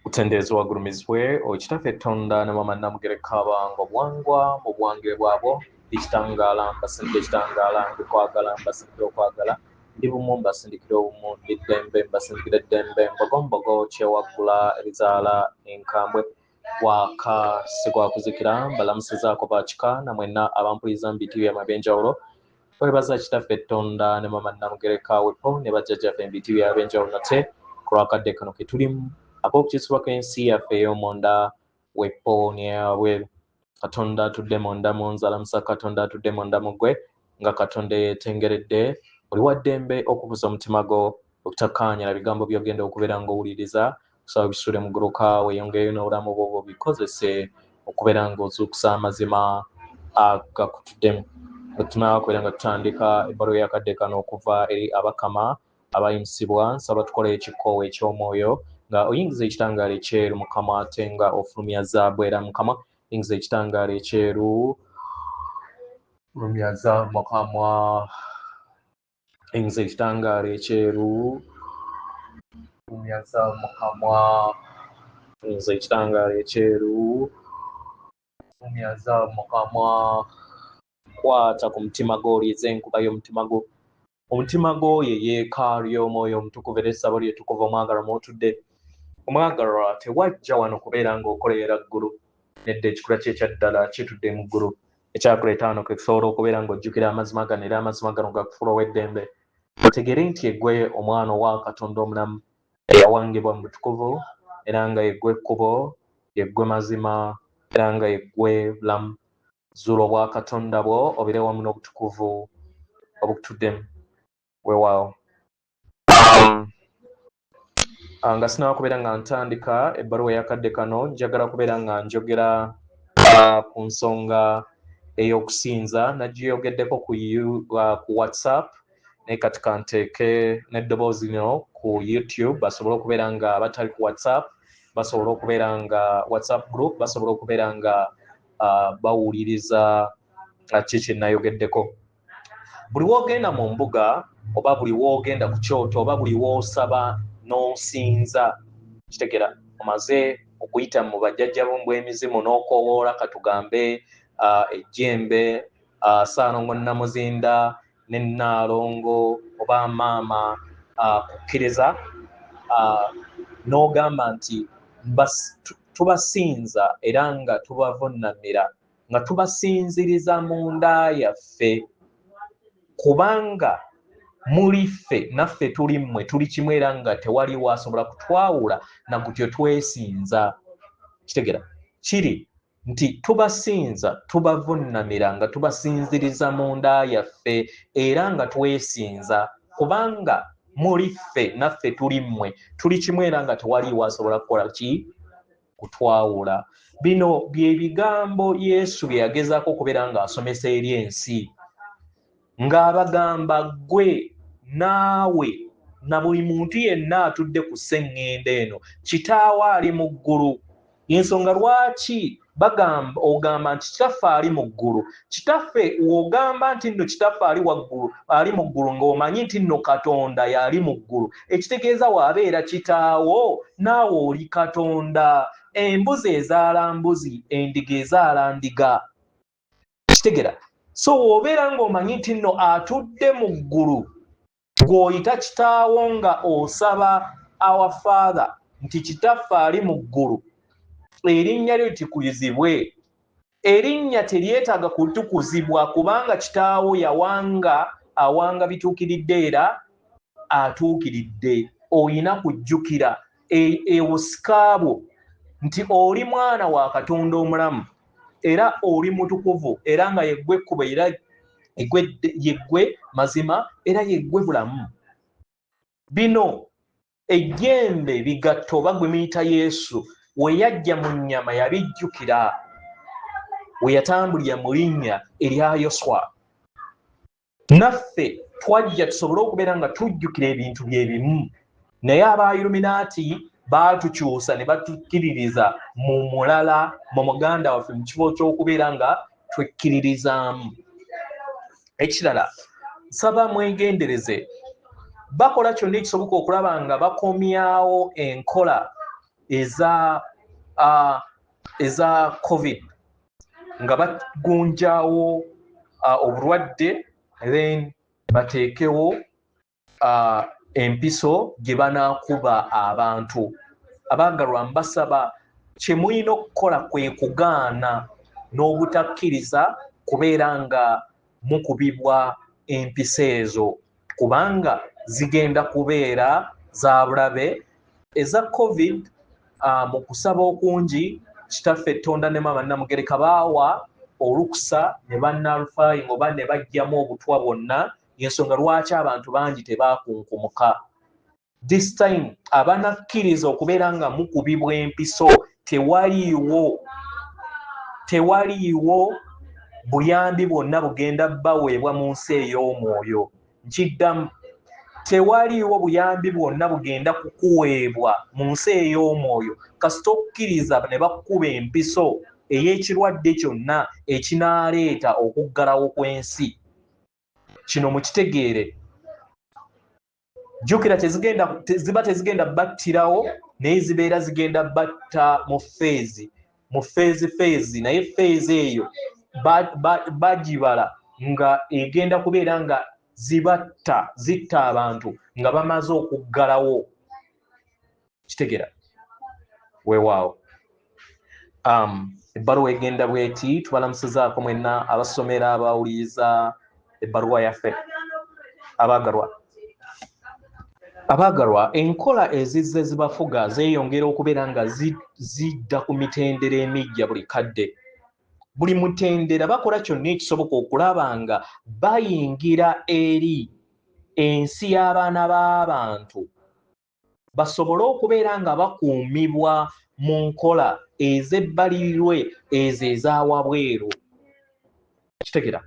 Utendezi wagurumizwe okitaffe Tonda ne mama Namugereka abango bwangwa mu bwange bwabo ekitangala mbasindikira ekitangala ndikwagala mbasindikira okwagala ndi bumu mbasindikira obumu ndi ddembe mbasindikira eddembe mbogombogo kyewaggula ebizaala enkambwe waka sigwakuzikira mbalamusizaako bakika namwenna abampuliriza mu BTV ab'enjawulo twebaza kitaffe Tonda ne mama Namugereka wepo ne bajjajjaffe mu BTV ab'enjawulo nate ku lwakadde kano ke tulimu ak'okukisibwa k'ensi yaffe ey'omonda wepo niyabwe Katonda atudde monda mu nzalamusa Katonda atudde monda mu ggwe nga Katonda yeetengeredde oli wa ddembe okukuza omutima gwo okutakkaanyira bigambo by'ogenda okubeera ng'owuliriza kusaba bisuule mu gguluka weeyongereyo n'obulamu bwo bikozese okubeera ng'ozuukusa amazima agakutuddemu tunaba kubeera nga tutandika ebbaluwa y'akadde kano okuva eri abakama abayimusibwa nsaba tukole ekikoowo eky'omwoyo nga oyingiza ekitangaala ekyeru mukama ate nga ofulumya zaabu era mukama oyingiza ekitangaala ekyeru fulumyaza mukama oyingiza ekitangaala ekyeru fulumyaza mukama oyingiza ekitangaala ekyeru fulumyaza mukama kwata ku mutima gw'oliiza enkuba y'omutima gwo omutima gwo ye yeekaalu y'omwoyo omutukuvu era essabo lyetukuva omwagalwa mw'otudde omwagalwa tewajja wano kubeera ng'okolera ggulu nedda ekikula kye ekyaddala kitudde mu ggulu ekyakuleeta wano kekusobola okubeera ng'ojjukira amazima gano era amazima gano gakufuula ow'eddembe otegere nti eggwe omwana owa Katonda omulamu eyawangibwa mu butukuvu era nga yeggwe ekkubo yeggwe mazima era nga yeggwe bulamu zuula obwa Katonda bwo obire wamu n'obutukuvu obukutuddemu weewaawo nga sinaba kubeera nga ntandika ebbaluwa ey'akadde kano njagala kubeera nga njogera ku nsonga ey'okusinza nagiyogeddeko ku WhatsApp naye kati kanteeke n'eddoboozi lino ku YouTube basobole okubeera nga batali ku WhatsApp basobole okubeera nga WhatsApp group basobole okubeera nga bawuliriza kiki nayogeddeko buli woogenda mu mbuga oba buli woogenda ku kyoto oba buli woosaba n'osinza kitegera omaze okuyita mu bajjajja b'emizimu n'okoowoola katugambe ejjembe Ssaalongo Namuzinda ne Nnaalongo oba maama kukkiriza n'ogamba nti tubasinza era nga tubavunnamira nga tubasinziriza mu nda yaffe kubanga muli ffe naffe tuli mmwe tuli kimu era nga tewaliwo asobola kutwawula na gutyo twesinza kitegera kiri nti tubasinza tubavunnamira nga tubasinziriza mu nda yaffe era nga twesinza kubanga muli ffe naffe tuli mmwe tuli kimu era nga tewaliwo asobola kukola ki kutwawula bino bye bigambo Yesu bye yagezaako okubeera ng'asomesa eri ensi ng'abagamba ggwe naawe na buli muntu yenna atudde ku sseŋŋenda eno kitaawe ali mu ggulu y'ensonga lwaki ogamba nti kitaffe ali mu ggulu kitaffe w'ogamba nti nno kitaffe ali mu ggulu ng'omanyi nti nno Katonda y'ali mu ggulu ekitegeeza w'abeera kitaawo naawe oli Katonda embuzi ezaala mbuzi endiga ezaala ndiga kitegera so w'obeera ng'omanyi nti nno atudde mu ggulu gw'oyita kitaawo nga osaba our Father nti kitaffe ali mu ggulu erinnya lyo litukuzibwe erinnya teryetaaga kutukuzibwa kubanga kitaawo awanga bituukiridde era atuukiridde oyina kujjukira obusikaabwo nti oli mwana wa Katonda omulamu era oli mutukuvu era nga yeggwe ekkubo era yeggwe mazima era yeggwe bulamu bino ejjembe bigatto oba gwe muyita Yesu we yajja mu nnyama yabijjukira we yatambulira mu linnya erya Yoswa naffe twajja tusobole okubeera nga tujjukira ebintu bye bimu naye aba Illuminati baatukyusa ne batukkiririza mu mulala mu muganda waffe mu kifo ky'okubeera nga twekkiririzaamu ekirala nsaba mwegendereze bakola kyonna ekisoboka okulaba nga bakomyawo enkola eza COVID nga bagunjawo obulwadde then bateekewo empiso gye banaakuba abantu. Abaagalwa mbasaba kye mulina okukola kwe kugaana n'obutakkiriza kubeera nga mukubibwa empiso ezo kubanga zigenda kubeera za bulabe eza COVID. Mu kusaba okungi kitaffe Tonda ne Maama Namugereka baawa olukusa ne bannalufaayi oba ne bajjamu obutwa bwonna, y'ensonga lwaki abantu bangi tebaakunkumuka. This time abanakkiriza okubeera nga mukubibwa empiso tewaliiwo buyambi bwonna bugenda baweebwa mu nsi ey'omwoyo. Nkiddamu, tewaliiwo buyambi bwonna bugenda kukuweebwa mu nsi ey'omwoyo kasita okkiriza ne bakukuba empiso ey'ekirwadde kyonna ekinaaleeta okuggalawo kw'ensi. Kino mukitegeere. Jjukira ziba tezigenda battirawo naye zibeera zigenda batta mu feezi naye feezi eyo bagibala nga egenda kubeera nga zitta abantu nga bamaze okuggalawo. Kitegeera weewaawo. Ebbaluwa egenda bweti. Tubalamusizaako mwenna abasomera abawuliriza ebbaluwa yaffe. Abaagalwa, enkola ezizze zibafuga zeeyongera okubeera nga zidda ku mitendera emijja buli kadde. Buli mutendera bakola kyonna ekisoboka okulaba nga bayingira eri ensi y'abaana b'abantu basobole okubeera nga bakuumibwa mu nkola ez'ebbalirirwe ezo ez'awabweru. Kitegeera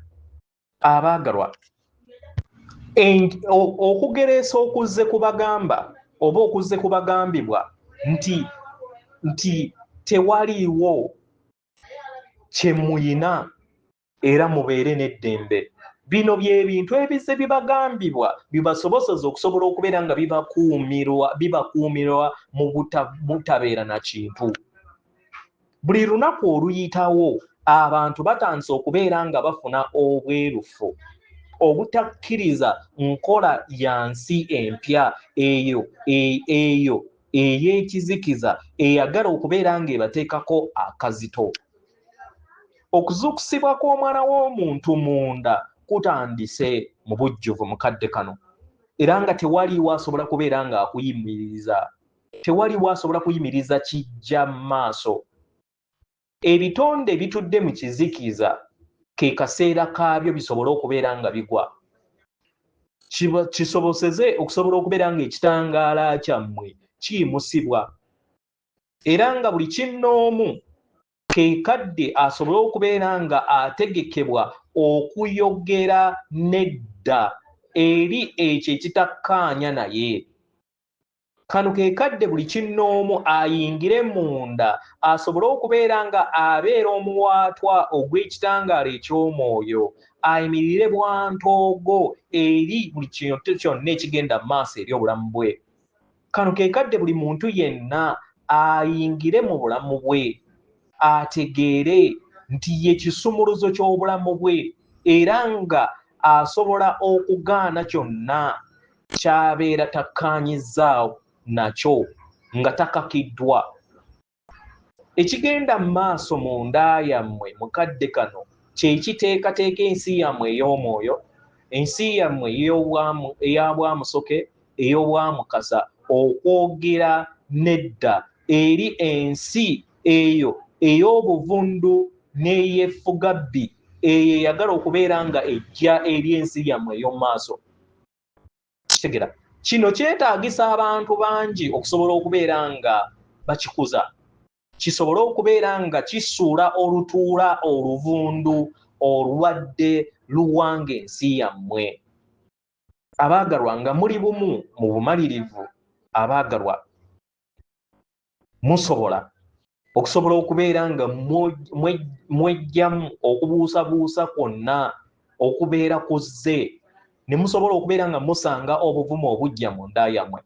abaagalwa, okugereesa okuzze kubagamba oba okuzze kubagambibwa nti tewaliiwo kye muyina era mubeere n'eddembe. Bino by'ebintu ebizze bibagambibwa bibasobozesa okusobola okubeera nga bibakuumirwa mu butabeera na kintu. Buli lunaku oluyitawo abantu batandise okubeera nga bafuna obwerufu obutakkiriza nkola ya nsi empya eyo ey'ekizikiza eyagala okubeera ng'ebateekako akazito. Okuzuukusibwa kw'omwana w'omuntu munda kutandise mu bujjuvu mu kadde kano era nga tewaliiwo asobola kubeera ng'akuyimiriza. Tewaliiwo asobola kuyimiriza kijja mu maaso. Ebitonde bitudde mu kizikiza ke kaseera kaabyo bisobole okubeera nga bigwa. Kisoboseze okusobola okubeera ng'ekitangaala kyammwe kiyimusibwa era nga buli kinnoomu ke kadde asobole okubeera nga ategekebwa okuyogera nedda eri ekyo ekitakkaanya naye. Kano ke kadde buli kinnoomu ayingire munda asobole okubeera nga abeera omuwaatwa ogw'ekitangaala eky'omwoyo, ayimirire bwantoogo eri buli kintu kyonna ekigenda mu maaso eri obulamu bwe. Kano ke kadde buli muntu yenna ayingire mu bulamu bwe ategeere nti ye kisumuluzo ky'obulamu bwe era nga asobola okugaana kyonna ky'abeera takkaanyizza nakyo nga takakiddwa. Ekigenda mu maaso mu nda yammwe mu kadde kano kye kiteekateeka ensi yammwe ey'omwoyo, ensi yammwe eya bwamusoke, ey'obwamukasa, okwogera nedda eri ensi eyo ey'obuvundu n'ey'effugabbi eyo eyagala okubeera nga ejja eri ensi yammwe ey'omu maaso. Kitegeera kino kyetaagisa abantu bangi okusobola okubeera nga bakikuza, kisobole okubeera nga kisuula olutuula oluvundu olwadde luwanga ensi yammwe. Abaagalwa, nga muli bumu mu bumalirivu, abaagalwa musobola okusobola okubeera nga mwejjamu okubuusabuusa kwonna okubeera kuzze ne musobola okubeera nga musanga obuvumu obujja mu nda yammwe.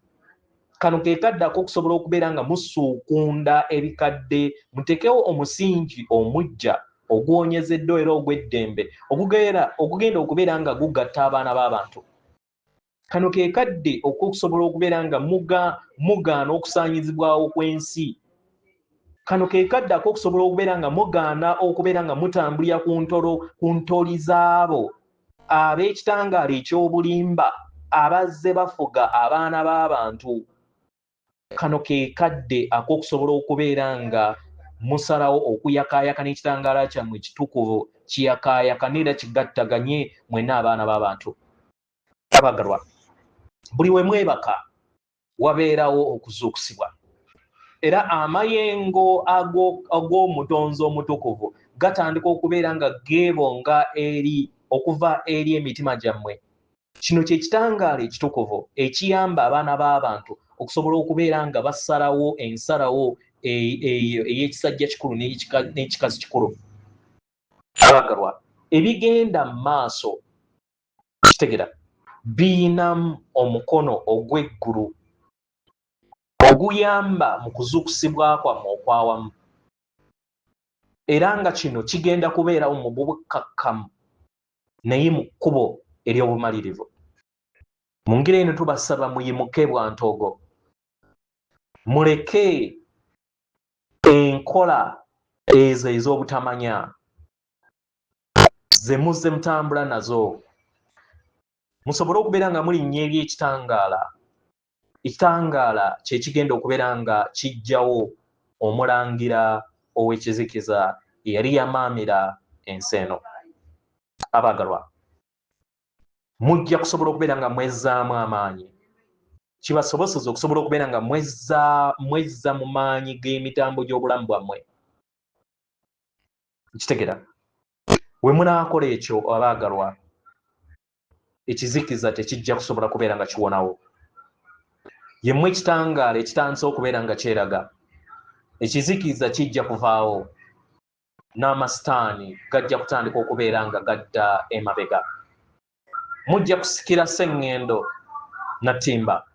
kano ke kaddako okusobola okubeera nga musuukunda ebikadde mutekewo omusingi omujja ogwonyezeddwa era ogw'eddembe ogugenda okubeera nga gugatta abaana b'abantu. Kano ke kadde okusobola okubeera nga mugaana okusaanyizibwawo kw'ensi. Kano ke kadde okusobola okubeera nga mugaana okubeera nga mutambulira ku ntoli zaabo ab'ekitangaala eky'obulimba abazze bafuga abaana b'abantu. Kano ke kadde ak'okusobola okubeera nga musalawo okuyakaayaka n'ekitangaala kyammwe ekitukuvu kiyakaayakane era kigattaganye mwenna abaana b'abantu. Abagalwa, buli we mwebaka wabeerawo okuzuukusibwa. Era amayengo ag'omutonzi omutukuvu gatandika okubeera nga geebonga okuva eri emitima gyammwe. Kino kye kitangaala ekitukuvu ekiyamba abaana b'abantu okusobola okubeera nga basalawo ensalawo ey'ekisajja kikulu n'ekikazi kikulu. Abagalwa, ebigenda mu maaso kitegera biyina omukono ogw'eggulu oguyamba mu kuzuukusibwa kwammwe okwawamu. Era nga kino kigenda kubeerawo mu bukkakkamu naye mu kkubo ery'obumalirivu. Mu ngeri eno tubasaba muyimuke bwantogo, muleke enkola ezo ez'obutamanya ze muzze mutambula nazo, musobole okubeera nga mulinnya eri ekitangaala. Ekitangaala kye kigenda okubeera nga kijjawo omulangira ow'ekizikiza eyali yamaamira ensi eno. Abagalwa, mujja kusobola okubeera nga mwezzaamu amaanyi. Kibasobozesa okusobola okubeera nga mwezza mu maanyi g'emitambo gy'obulamu bwammwe. Kitegera we munaakola ekyo abaagalwa, ekizikiza tekijja kusobola kubeera nga kiwonawo. Yemmwe ekitangaala ekitandise okubeera nga kyeraga, ekizikiza kijja kuvaawo n'amasitaani gajja kutandika okubeera nga gadda emabega. Mujja kusikira sseŋŋendo nattimba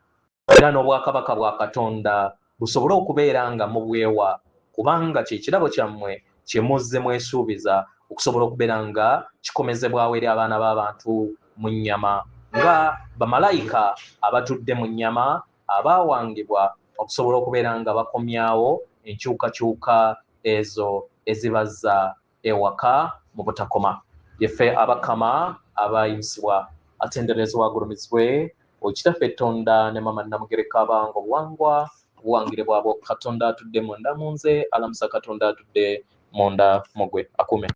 era n'obwakabaka bwa Katonda busobole okubeera nga mubwewa, kubanga kye kirabo kyammwe kye muzze mwesuubiza okusobola okubeera nga kikomezebwawo eri abaana b'abantu mu nnyama nga bamalayika abatudde mu nnyama abaawangibwa okusobola okubeera nga bakomyawo enkyukakyuka ezo ezibazza ewaka mu butakoma. Yeffe abakama abayimusibwa atenderezebwa agulumizibwe Okitaffe Tonda ne Mama Namugereka abanga obuwangwa buwangire bwabo Katonda atudde munda mu nze, alamusa Katonda atudde munda mu gwe. Akume.